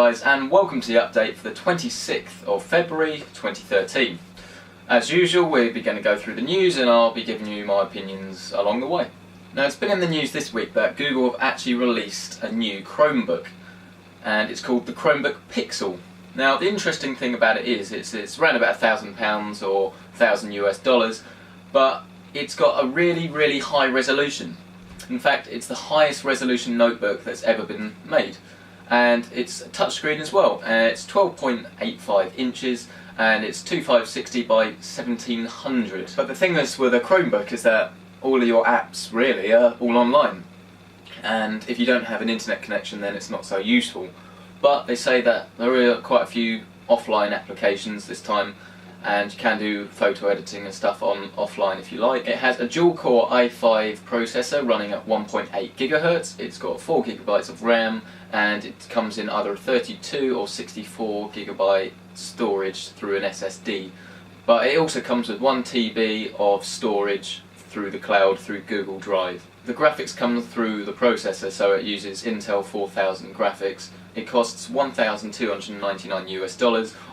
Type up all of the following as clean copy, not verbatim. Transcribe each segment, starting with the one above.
guys, and welcome to the update for the 26th of February 2013. As usual, we're going to go through the news and I'll be giving you my opinions along the way. Now, it's been in the news this week that Google have actually released a new Chromebook, and it's called the Chromebook Pixel. Now, the interesting thing about it is it's around about £1,000 or $1,000 US, but it's got a really high resolution. In fact, it's the highest resolution notebook that's ever been made. And it's a touchscreen as well. It's 12.85 inches and it's 2560 by 1700. But the thing is with a Chromebook is that all of your apps really are all online. And if you don't have an internet connection, then it's not so useful. But they say that there are quite a few offline applications this time, and you can do photo editing and stuff on offline if you like. It has a dual-core i5 processor running at 1.8 GHz. It's got 4 GB of RAM, and it comes in either 32 or 64 GB storage through an SSD. But it also comes with 1 TB of storage through the cloud through Google Drive. The graphics come through the processor, so it uses Intel 4000 graphics. It costs $1,299 US,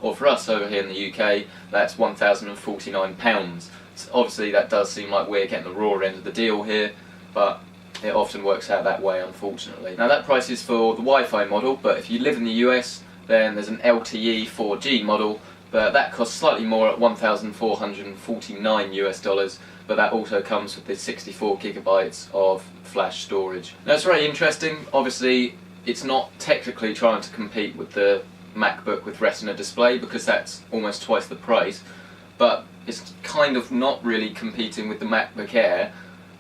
or for us over here in the UK, that's £1,049. So obviously that does seem like we're getting the raw end of the deal here, but it often works out that way, unfortunately. Now, that price is for the Wi-Fi model, but if you live in the US, then there's an LTE 4G model, but that costs slightly more at $1,449 US, but that also comes with the 64 GB of flash storage. Now, it's very interesting. Obviously, it's not technically trying to compete with the MacBook with Retina display, because that's almost twice the price, but it's kind of not really competing with the MacBook Air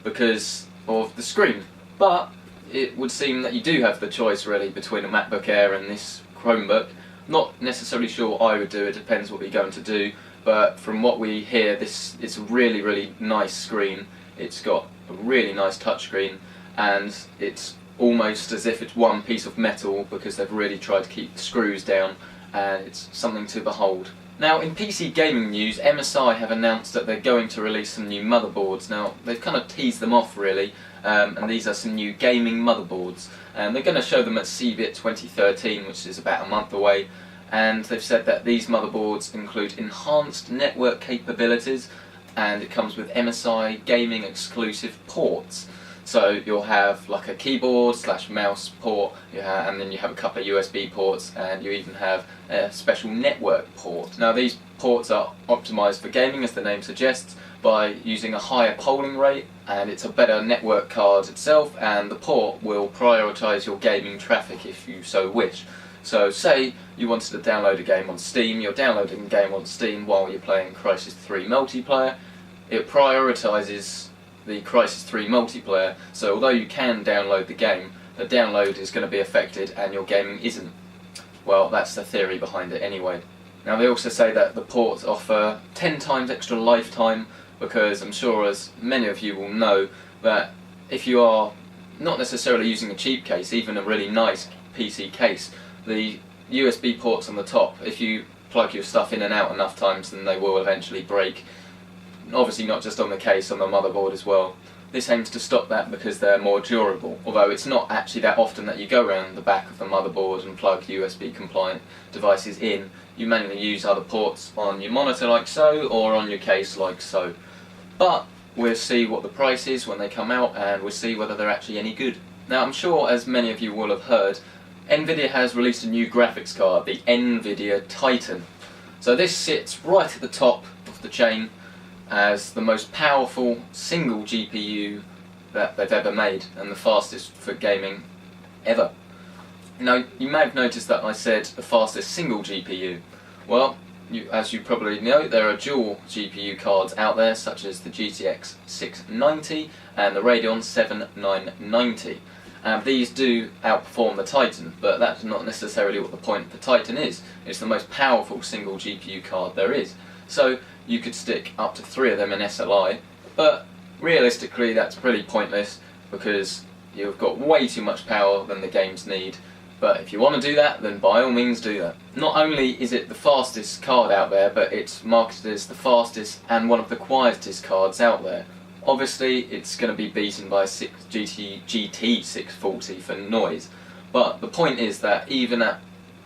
because of the screen. But it would seem that you do have the choice really between a MacBook Air and this Chromebook. Not necessarily sure what I would do, it depends what we're going to do, but from what we hear, it's a really nice screen. It's got a really nice touchscreen, and it's almost as if it's one piece of metal because they've really tried to keep the screws down, and it's something to behold. Now, in PC gaming news, MSI have announced that they're going to release some new motherboards. Now, they've kind of teased them off really, and these are some new gaming motherboards. And they're going to show them at CeBIT 2013, which is about a month away, and they've said that these motherboards include enhanced network capabilities, and it comes with MSI gaming exclusive ports. So you'll have like a keyboard/mouse port, and then you have a couple of USB ports, and you even have a special network port. Now, these ports are optimized for gaming, as the name suggests, by using a higher polling rate, and it's a better network card itself, and the port will prioritize your gaming traffic if you so wish. So say you wanted to download a game on Steam, you're downloading a game on Steam while you're playing Crysis 3 multiplayer, it prioritizes the Crysis 3 multiplayer, so although you can download the game, the download is going to be affected and your gaming isn't. Well, that's the theory behind it anyway. Now, they also say that the ports offer 10 times extra lifetime, because I'm sure as many of you will know that if you are not necessarily using a cheap case, even a really nice PC case, the USB ports on the top, if you plug your stuff in and out enough times, then they will eventually break. Obviously not just on the case, on the motherboard as well. This aims to stop that because they're more durable, although it's not actually that often that you go around the back of the motherboard and plug USB compliant devices in. You mainly use other ports on your monitor like so, or on your case like so. But we'll see what the price is when they come out, and we'll see whether they're actually any good. Now, I'm sure, as many of you will have heard, NVIDIA has released a new graphics card, the NVIDIA Titan. So this sits right at the top of the chain as the most powerful single GPU that they've ever made, and the fastest for gaming ever. Now, you may have noticed that I said the fastest single GPU. Well, as you probably know, there are dual GPU cards out there, such as the GTX 690 and the Radeon 7990. These do outperform the Titan, but that's not necessarily what the point of the Titan is. It's the most powerful single GPU card there is. So you could stick up to 3 of them in SLI, but realistically that's pretty pointless because you've got way too much power than the games need. But if you want to do that, then by all means do that. Not only is it the fastest card out there, but it's marketed as the fastest and one of the quietest cards out there. Obviously it's going to be beaten by GT 640 for noise, but the point is that even at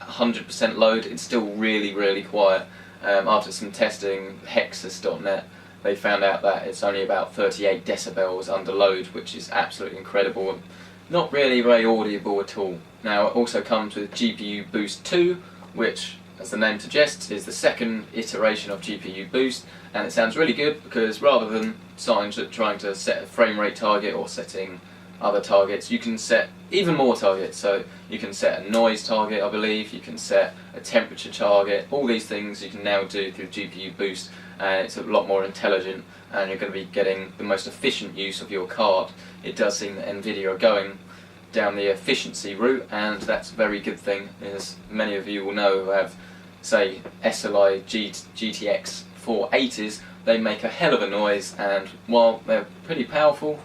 100% load, it's still really quiet. After some testing, Hexus.net, they found out that it's only about 38 decibels under load, which is absolutely incredible and not really very audible at all. Now it also comes with GPU Boost 2, which, as the name suggests, is the second iteration of GPU Boost, and it sounds really good because rather than trying to set a frame rate target or setting other targets, you can set even more targets. So you can set a noise target, I believe, you can set a temperature target. All these things you can now do through GPU Boost, and it's a lot more intelligent, and you're going to be getting the most efficient use of your card. It does seem that NVIDIA are going down the efficiency route, and that's a very good thing, as many of you will know who have, say, SLI GTX 480s. They make a hell of a noise, and while they're pretty powerful,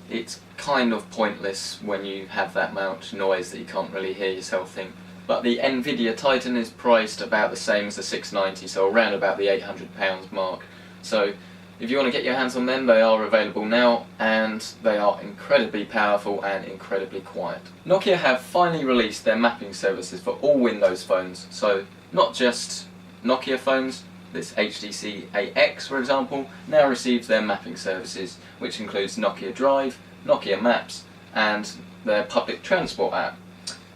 it's kind of pointless when you have that much noise that you can't really hear yourself think. But the NVIDIA Titan is priced about the same as the 690, so around about the £800 mark. So if you want to get your hands on them, they are available now, and they are incredibly powerful and incredibly quiet. Nokia have finally released their mapping services for all Windows phones, so not just Nokia phones. This HTC AX, for example, now receives their mapping services, which includes Nokia Drive, Nokia Maps, and their public transport app.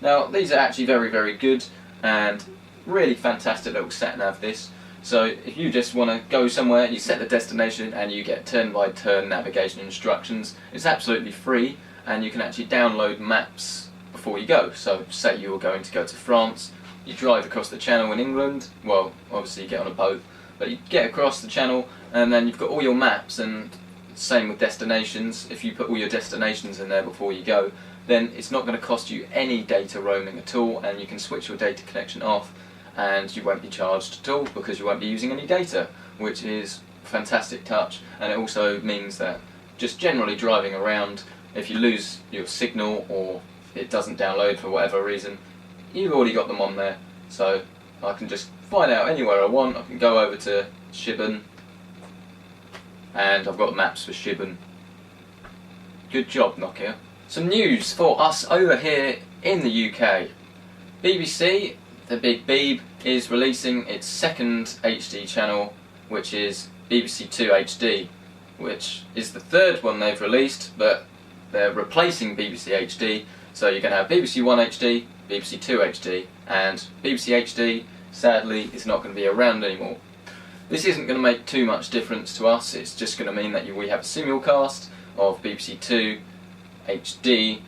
Now, these are actually very good and really fantastic little sat-nav this. So if you just want to go somewhere, you set the destination and you get turn-by-turn navigation instructions. It's absolutely free, and you can actually download maps before you go. So say you were going to go to France, you drive across the channel in England, well, obviously you get on a boat, but you get across the channel and then you've got all your maps, and same with destinations. If you put all your destinations in there before you go, then it's not going to cost you any data roaming at all, and you can switch your data connection off and you won't be charged at all because you won't be using any data, which is a fantastic touch. And it also means that just generally driving around, if you lose your signal or it doesn't download for whatever reason, you've already got them on there, so I can just find out anywhere I want. I can go over to Shibun and I've got maps for Shibun. Good job, Nokia. Some news for us over here in the UK. BBC, the big Beeb, is releasing its second HD channel, which is BBC 2 HD, which is the third one they've released, but they're replacing BBC HD. So you're going to have BBC 1 HD, BBC 2 HD, and BBC HD, sadly, is not going to be around anymore. This isn't going to make too much difference to us. It's just going to mean that we have a simulcast of BBC 2 HD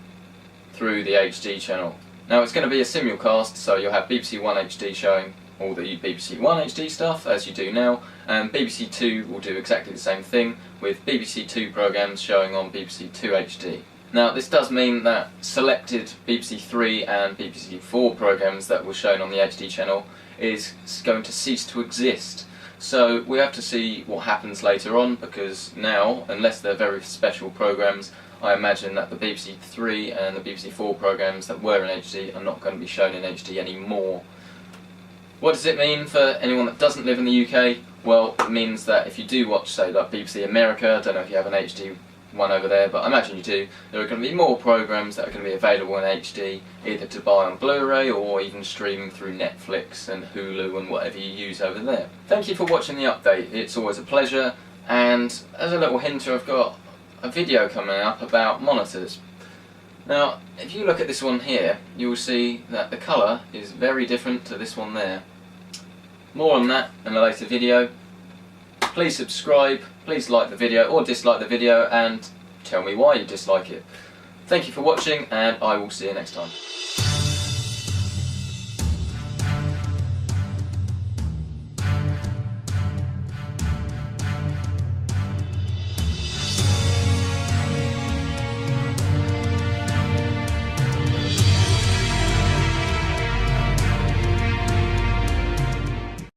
through the HD channel. Now it's going to be a simulcast, so you'll have BBC 1 HD showing all the BBC 1 HD stuff as you do now, and BBC 2 will do exactly the same thing with BBC 2 programmes showing on BBC 2 HD. Now this does mean that selected BBC 3 and BBC 4 programmes that were shown on the HD channel is going to cease to exist. So we have to see what happens later on, because now, unless they're very special programmes, I imagine that the BBC 3 and the BBC 4 programmes that were in HD are not going to be shown in HD anymore. What does it mean for anyone that doesn't live in the UK? Well, it means that if you do watch, say, like BBC America, I don't know if you have an HD one over there, but I imagine you do, there are going to be more programmes that are going to be available in HD, either to buy on Blu-ray or even streaming through Netflix and Hulu and whatever you use over there. Thank you for watching the update, it's always a pleasure, and as a little hinter, I've got a video coming up about monitors. Now, if you look at this one here, you will see that the colour is very different to this one there. More on that in a later video. Please subscribe, please like the video or dislike the video, and tell me why you dislike it. Thank you for watching, and I will see you next time.